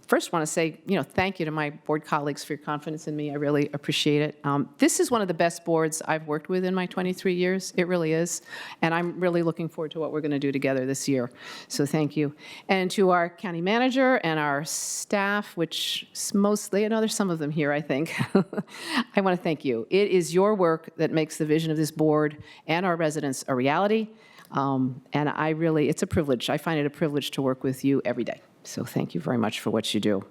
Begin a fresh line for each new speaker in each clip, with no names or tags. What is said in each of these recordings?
First, want to say, thank you to my board colleagues for your confidence in me. I really appreciate it. This is one of the best boards I've worked with in my 23 years. It really is. And I'm really looking forward to what we're going to do together this year. So thank you. And to our county manager and our staff, which is mostly, there's some of them here, I think. I want to thank you. It is your work that makes the vision of this board and our residents a reality. And it's a privilege. I find it a privilege to work with you every day. So thank you very much for what you do.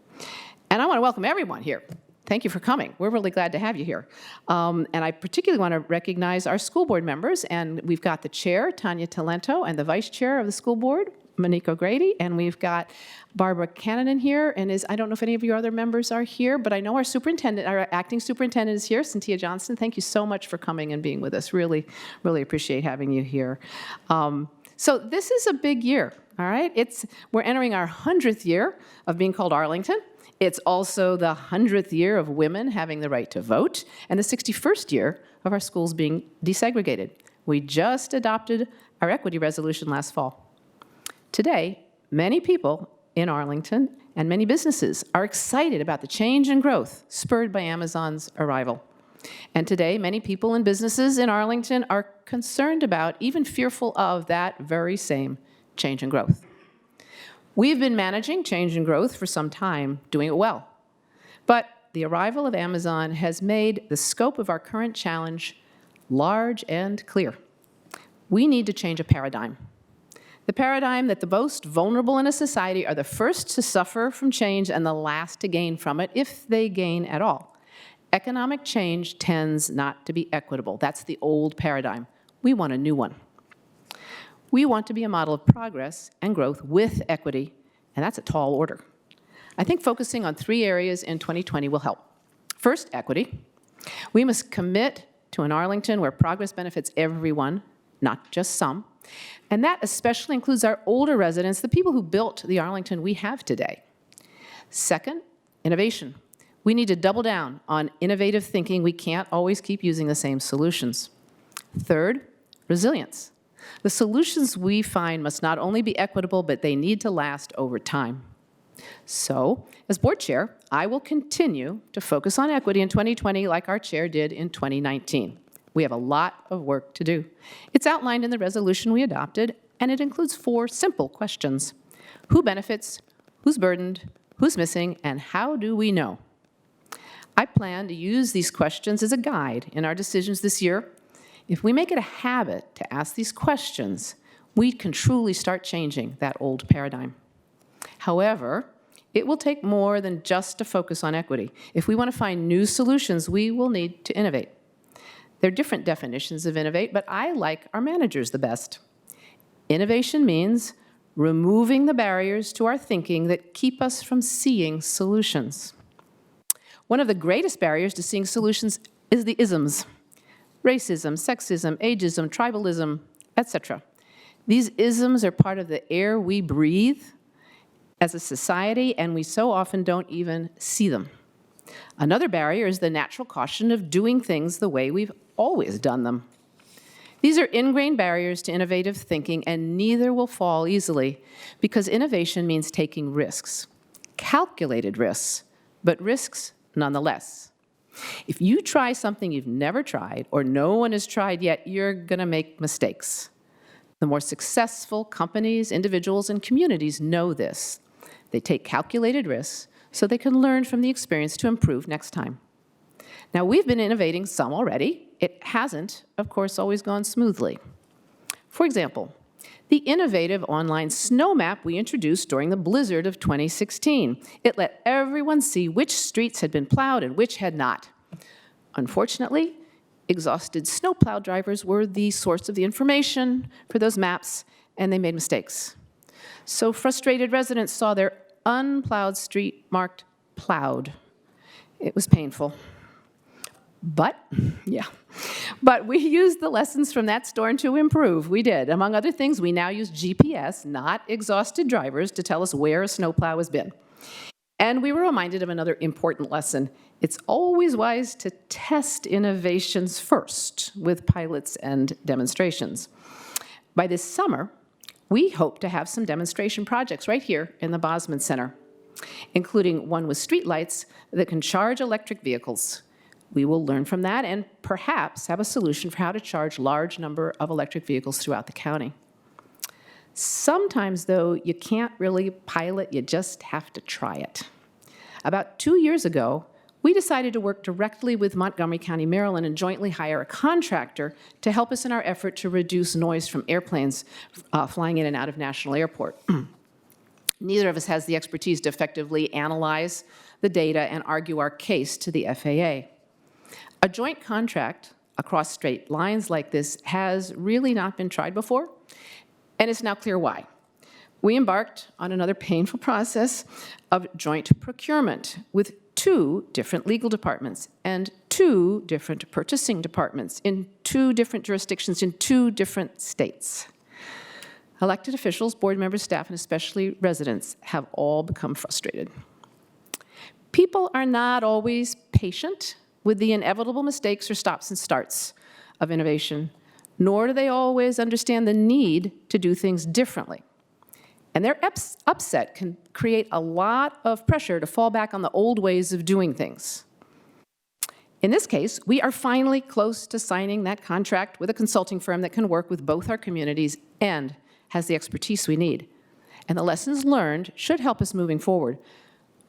And I want to welcome everyone here. Thank you for coming. We're really glad to have you here. And I particularly want to recognize our school board members. And we've got the chair, Tanya Talento, and the vice chair of the school board, Monique O'Grady. And we've got Barbara Cannon here. And I don't know if any of your other members are here, but I know our superintendent, our acting superintendent is here, Cynthia Johnston. Thank you so much for coming and being with us. Really, really appreciate having you here. So this is a big year. All right, we're entering our 100th year of being called Arlington. It's also the 100th year of women having the right to vote, and the 61st year of our schools being desegregated. We just adopted our equity resolution last fall. Today, many people in Arlington and many businesses are excited about the change and growth spurred by Amazon's arrival. And today, many people and businesses in Arlington are concerned about, even fearful of, that very same change and growth. We've been managing change and growth for some time, doing it well. But the arrival of Amazon has made the scope of our current challenge large and clear. We need to change a paradigm. The paradigm that the most vulnerable in a society are the first to suffer from change and the last to gain from it, if they gain at all. Economic change tends not to be equitable. That's the old paradigm. We want a new one. We want to be a model of progress and growth with equity, and that's a tall order. I think focusing on 3 areas in 2020 will help. First, equity. We must commit to an Arlington where progress benefits everyone, not just some. And that especially includes our older residents, the people who built the Arlington we have today. Second, innovation. We need to double down on innovative thinking. We can't always keep using the same solutions. Third, resilience. The solutions we find must not only be equitable, but they need to last over time. So, as board chair, I will continue to focus on equity in 2020 like our chair did in 2019. We have a lot of work to do. It's outlined in the resolution we adopted, and it includes 4 simple questions. Who benefits? Who's burdened? Who's missing? And how do we know? I plan to use these questions as a guide in our decisions this year. If we make it a habit to ask these questions, we can truly start changing that old paradigm. However, it will take more than just to focus on equity. If we want to find new solutions, we will need to innovate. There are different definitions of innovate, but I like our managers the best. Innovation means removing the barriers to our thinking that keep us from seeing solutions. One of the greatest barriers to seeing solutions is the isms. Racism, sexism, ageism, tribalism, etc. These isms are part of the air we breathe as a society, and we so often don't even see them. Another barrier is the natural caution of doing things the way we've always done them. These are ingrained barriers to innovative thinking, and neither will fall easily, because innovation means taking risks, calculated risks, but risks nonetheless. If you try something you've never tried or no one has tried yet, you're going to make mistakes. The more successful companies, individuals, and communities know this. They take calculated risks so they can learn from the experience to improve next time. Now, we've been innovating some already. It hasn't, of course, always gone smoothly. For example, the innovative online snow map we introduced during the blizzard of 2016. It let everyone see which streets had been plowed and which had not. Unfortunately, exhausted snowplow drivers were the source of the information for those maps, and they made mistakes. So frustrated residents saw their unplowed street marked plowed. It was painful. But we used the lessons from that storm to improve. We did. Among other things, we now use GPS, not exhausted drivers, to tell us where a snowplow has been. And we were reminded of another important lesson. It's always wise to test innovations first with pilots and demonstrations. By this summer, we hope to have some demonstration projects right here in the Bosman Center. including one with streetlights that can charge electric vehicles. We will learn from that and perhaps have a solution for how to charge large number of electric vehicles throughout the county. Sometimes, though, you can't really pilot, you just have to try it. About 2 years ago, we decided to work directly with Montgomery County, Maryland, and jointly hire a contractor to help us in our effort to reduce noise from airplanes flying in and out of National Airport. Neither of us has the expertise to effectively analyze the data and argue our case to the FAA. A joint contract across straight lines like this has really not been tried before, and it's now clear why. We embarked on another painful process of joint procurement with 2 different legal departments and 2 different purchasing departments in 2 different jurisdictions in 2 different states. Elected officials, board members, staff, and especially residents have all become frustrated. People are not always patient with the inevitable mistakes or stops and starts of innovation, nor do they always understand the need to do things differently. And their upset can create a lot of pressure to fall back on the old ways of doing things. In this case, we are finally close to signing that contract with a consulting firm that can work with both our communities and has the expertise we need. And the lessons learned should help us moving forward.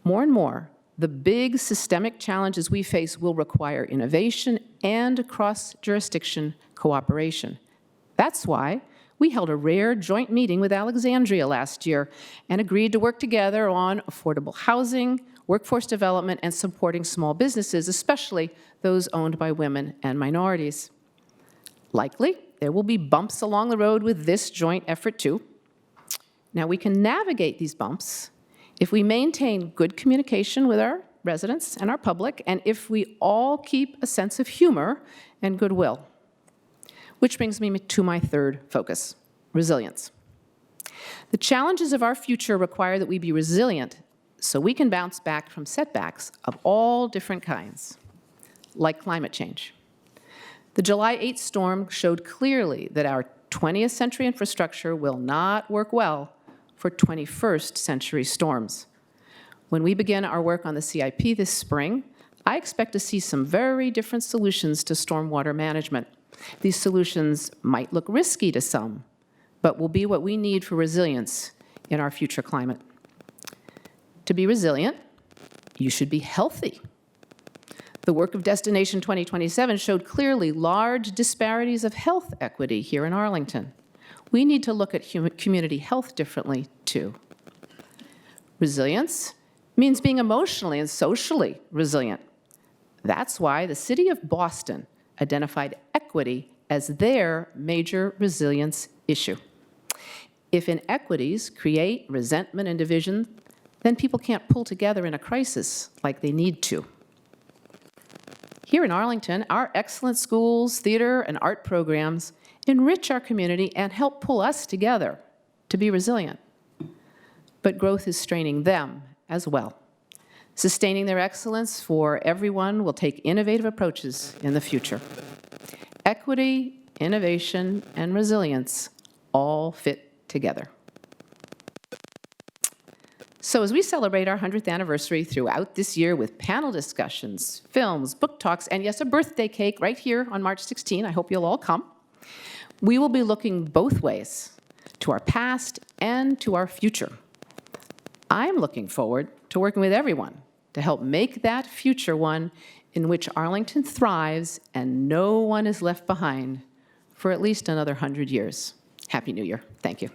More and more, the big systemic challenges we face will require innovation and cross-jurisdiction cooperation. That's why we held a rare joint meeting with Alexandria last year and agreed to work together on affordable housing, workforce development, and supporting small businesses, especially those owned by women and minorities. Likely, there will be bumps along the road with this joint effort too. Now, we can navigate these bumps if we maintain good communication with our residents and our public, and if we all keep a sense of humor and goodwill. Which brings me to my third focus, resilience. The challenges of our future require that we be resilient so we can bounce back from setbacks of all different kinds, like climate change. The July 8th storm showed clearly that our 20th century infrastructure will not work well for 21st century storms. When we begin our work on the CIP this spring, I expect to see some very different solutions to stormwater management. These solutions might look risky to some, but will be what we need for resilience in our future climate. To be resilient, you should be healthy. The work of Destination 2027 showed clearly large disparities of health equity here in Arlington. We need to look at community health differently, too. Resilience means being emotionally and socially resilient. That's why the city of Boston identified equity as their major resilience issue. If inequities create resentment and division, then people can't pull together in a crisis like they need to. Here in Arlington, our excellent schools, theater, and art programs enrich our community and help pull us together to be resilient. But growth is straining them as well. Sustaining their excellence for everyone will take innovative approaches in the future. Equity, innovation, and resilience all fit together. So as we celebrate our 100th anniversary throughout this year with panel discussions, films, book talks, and yes, a birthday cake right here on March 16, I hope you'll all come, we will be looking both ways, to our past and to our future. I'm looking forward to working with everyone to help make that future one in which Arlington thrives and no one is left behind for at least another 100 years. Happy New Year. Thank you.